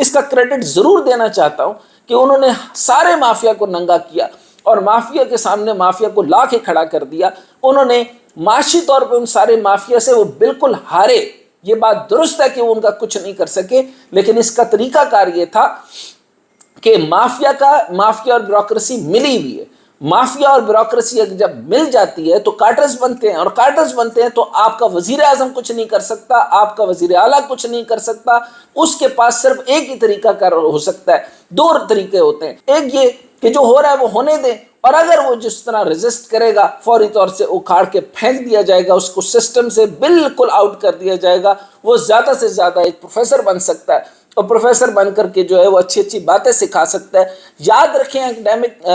اس کا کریڈٹ ضرور دینا چاہتا ہوں کہ انہوں نے سارے مافیا کو ننگا کیا اور مافیا کے سامنے مافیا کو لا کے کھڑا کر دیا. انہوں نے معاشی طور پہ ان سارے مافیا سے وہ بالکل ہارے. یہ بات درست ہے کہ وہ ان کا کچھ نہیں کر سکے، لیکن اس کا طریقہ کار یہ تھا کہ مافیا اور بیوروکریسی ملی ہوئی ہے. مافیا اور بیوروکریسی جب مل جاتی ہے تو کارٹرز بنتے ہیں، اور کارٹرز بنتے ہیں تو آپ کا وزیر اعظم کچھ نہیں کر سکتا، آپ کا وزیر اعلیٰ کچھ نہیں کر سکتا. اس کے پاس صرف ایک ہی طریقہ کار ہو سکتا ہے. دو طریقے ہوتے ہیں، ایک یہ کہ جو ہو رہا ہے وہ ہونے دیں، اور اگر وہ جس طرح ریزسٹ کرے گا فوری طور سے اکھاڑ کے پھینک دیا جائے گا، اس کو سسٹم سے بالکل آؤٹ کر دیا جائے گا. وہ زیادہ سے زیادہ ایک پروفیسر بن سکتا ہے، اور پروفیسر بن کر کے جو ہے وہ اچھی اچھی باتیں سکھا سکتا ہے. یاد رکھیں اکیڈیمک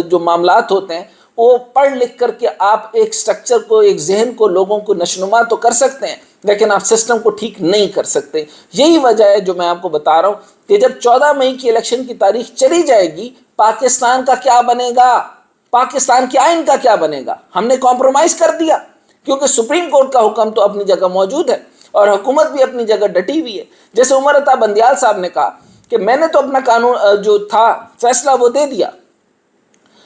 جو معاملات ہوتے ہیں وہ پڑھ لکھ کر کے آپ ایک سٹرکچر کو، ایک ذہن کو، لوگوں کو نشونما تو کر سکتے ہیں، لیکن آپ سسٹم کو ٹھیک نہیں کر سکتے. یہی وجہ ہے جو میں آپ کو بتا رہا ہوں کہ جب 14 مئی کی الیکشن کی تاریخ چلی جائے گی، پاکستان کا کیا بنے گا، پاکستان کے آئین کا کیا بنے گا. ہم نے کمپرومائز کر دیا کیونکہ سپریم کورٹ کا حکم تو اپنی جگہ موجود ہے اور حکومت بھی اپنی جگہ ڈٹی ہوئی ہے. جیسے عمر عطا بندیال صاحب نے کہا کہ میں نے تو اپنا قانون جو تھا فیصلہ وہ دے دیا،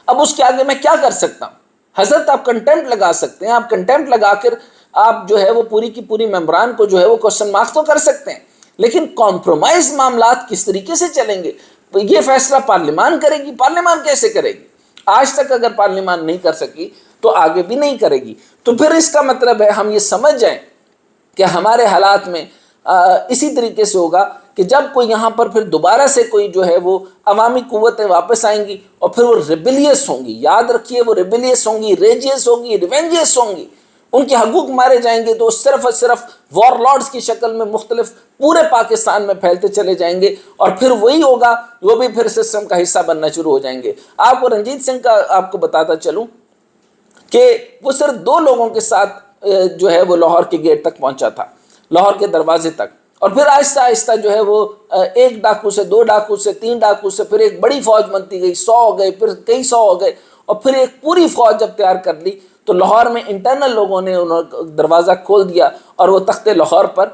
اب اس کے آگے میں کیا کر سکتا ہوں. حضرت آپ کنٹمپٹ لگا سکتے ہیں، آپ کنٹمپٹ لگا کر آپ جو ہے وہ پوری کی پوری ممبران کو جو ہے وہ کوسچن مارک تو کر سکتے ہیں، لیکن کمپرومائز معاملات کس طریقے سے چلیں گے؟ یہ فیصلہ پارلیمان کرے گی. پارلیمان کیسے کرے گی؟ آج تک اگر پارلیمان نہیں کر سکی تو آگے بھی نہیں کرے گی. تو پھر اس کا مطلب ہے ہم یہ سمجھ جائیں کہ ہمارے حالات میں اسی طریقے سے ہوگا کہ جب کوئی یہاں پر پھر دوبارہ سے کوئی جو ہے وہ عوامی قوتیں واپس آئیں گی اور پھر وہ ریبیلیس ہوں گی. یاد رکھیے وہ ریبیلیس ہوں گی، ریجیس ہوں گی، ریونجیس ہوں گی. ان کے حقوق مارے جائیں گے تو صرف اور صرف وار لارڈز کی شکل میں مختلف پورے پاکستان میں پھیلتے چلے جائیں گے، اور پھر وہی ہوگا، وہ بھی پھر سسٹم کا حصہ بننا شروع ہو جائیں گے. آپ کو رنجیت سنگھ کا آپ کو بتاتا چلوں کہ وہ صرف 2 لوگوں کے ساتھ جو ہے وہ لاہور کے گیٹ تک پہنچا تھا، لاہور کے دروازے تک، اور پھر آہستہ آہستہ جو ہے وہ 1 ڈاکو سے 2 ڈاکو سے 3 ڈاکو سے پھر ایک بڑی فوج بنتی گئی، 100 ہو گئے، پھر کئی 100 ہو گئے، اور پھر ایک پوری فوج جب تیار کر لی تو لاہور میں انٹرنل لوگوں نے دروازہ کھول دیا اور وہ تخت لاہور پر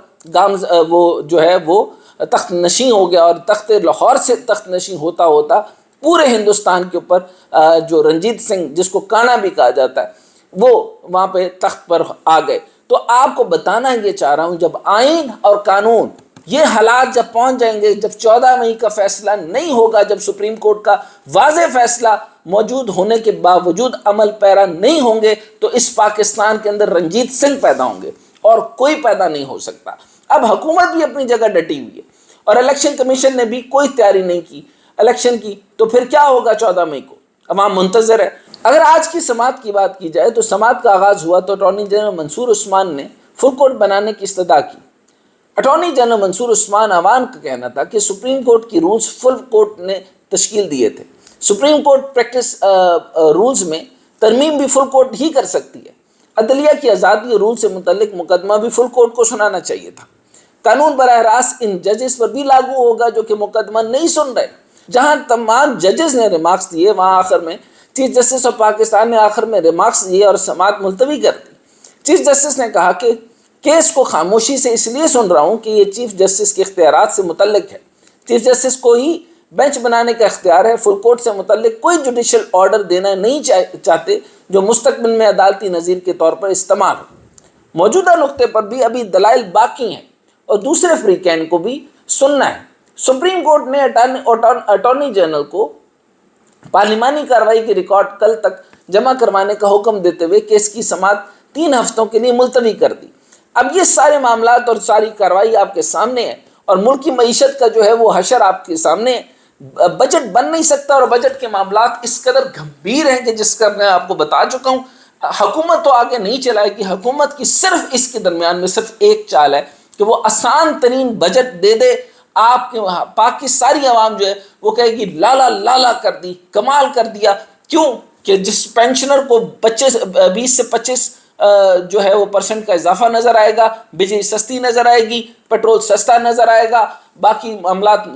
وہ جو ہے وہ تخت نشین ہو گیا. اور تخت لاہور سے تخت نشین ہوتا ہوتا پورے ہندوستان کے اوپر جو رنجیت سنگھ جس کو کانا بھی کہا جاتا ہے وہ وہاں پہ تخت پر آ گئے. تو آپ کو بتانا یہ چاہ رہا ہوں جب آئین اور قانون یہ حالات جب پہنچ جائیں گے، جب 14 مئی کا فیصلہ نہیں ہوگا، جب سپریم کورٹ کا واضح فیصلہ موجود ہونے کے باوجود عمل پیرا نہیں ہوں گے، تو اس پاکستان کے اندر رنجیت سنگھ پیدا ہوں گے اور کوئی پیدا نہیں ہو سکتا. اب حکومت بھی اپنی جگہ ڈٹی ہوئی ہے اور الیکشن کمیشن نے بھی کوئی تیاری نہیں کی الیکشن کی، تو پھر کیا ہوگا 14 مئی کو؟ عوام منتظر ہے. اگر آج کی سماعت کی بات کی جائے تو سماعت کا آغاز ہوا تو اٹارنی جنرل منصور عثمان نے فل کورٹ بنانے کی استدعا کی. اٹارنی جنرل منصور عثمان عوام کا کہنا تھا کہ سپریم کورٹ کی رولز فل کورٹ نے تشکیل دیے تھے. سپریم کورٹ پریکٹس رولز میں ترمیم بھی فل کورٹ ہی کر سکتی ہے. عدلیہ کی آزادی اور رول سے متعلق مقدمہ بھی فل کورٹ کو سنانا چاہیے تھا. قانون براہ راست ان ججز پر بھی لاگو ہوگا جو کہ مقدمہ نہیں سن رہے. جہاں تمام ججز نے ریمارکس دیے وہاں آخر میں چیف جسٹس آف پاکستان نے آخر میں ریمارکس دیے اور سماعت ملتوی کر دی. چیف جسٹس نے کہا کہ کیس کو خاموشی سے اس لیے سن رہا ہوں کہ یہ چیف جسٹس کے اختیارات سے متعلق ہے. چیف جسٹس کو ہی بینچ بنانے کا اختیار ہے. فل کورٹ سے متعلق کوئی جوڈیشل آرڈر دینا نہیں چاہتے جو مستقبل میں عدالتی نظیر کے طور پر استعمال ہو. موجودہ نقطے پر بھی ابھی دلائل باقی ہیں اور دوسرے فریقین کو بھی سننا ہے. سپریم کورٹ نے اٹارنی جنرل کو پارلیمانی کارروائی کی ریکارڈ کل تک جمع کروانے کا حکم دیتے ہوئے کیس کی سماعت 3 ہفتوں کے لیے ملتوی کر دی. اب یہ سارے معاملات اور ساری کارروائی آپ کے سامنے ہے اور ملکی معیشت کا جو ہے وہ حشر آپ کے سامنے ہے. بجٹ بن نہیں سکتا اور بجٹ کے معاملات اس قدر گھمبیر ہیں کہ جس کا میں آپ کو بتا چکا ہوں. حکومت تو آگے نہیں چلائے گی. حکومت کی صرف اس کے درمیان میں صرف ایک چال ہے کہ وہ آسان ترین بجٹ دے دے. آپ کے وہاں پاک کی ساری عوام جو ہے وہ کہے گی لالا لالا کر دی، کمال کر دیا. کیوں کہ جس پینشنر کو 20 سے 25 جو ہے وہ % کا اضافہ نظر آئے گا، بجلی سستی نظر آئے گی، پیٹرول سستا نظر آئے گا، باقی معاملات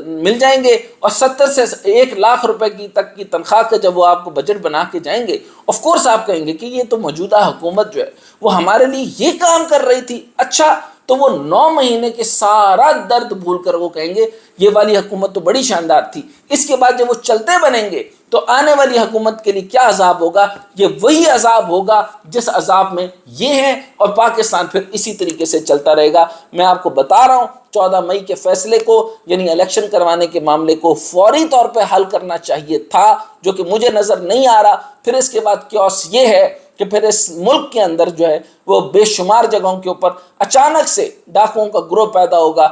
مل جائیں گے، اور 70 سے 1 لاکھ روپے کی تک کی تنخواہ کا جب وہ آپ کو بجٹ بنا کے جائیں گے، آف کورس آپ کہیں گے کہ یہ تو موجودہ حکومت جو ہے وہ ہمارے لیے یہ کام کر رہی تھی. اچھا تو وہ 9 مہینے کے سارا درد بھول کر وہ کہیں گے یہ والی حکومت تو بڑی شاندار تھی. اس کے بعد جب وہ چلتے بنیں گے تو آنے والی حکومت کے لیے کیا عذاب ہوگا؟ یہ وہی عذاب ہوگا جس عذاب میں یہ ہے، اور پاکستان پھر اسی طریقے سے چلتا رہے گا. میں آپ کو بتا رہا ہوں 14 مئی کے فیصلے کو، یعنی الیکشن کروانے کے معاملے کو فوری طور پہ حل کرنا چاہیے تھا، جو کہ مجھے نظر نہیں آ رہا. پھر اس کے بعد کیوس یہ ہے کہ پھر اس ملک کے اندر جو ہے وہ بے شمار جگہوں کے اوپر اچانک سے ڈاکوؤں کا گروہ پیدا ہوگا.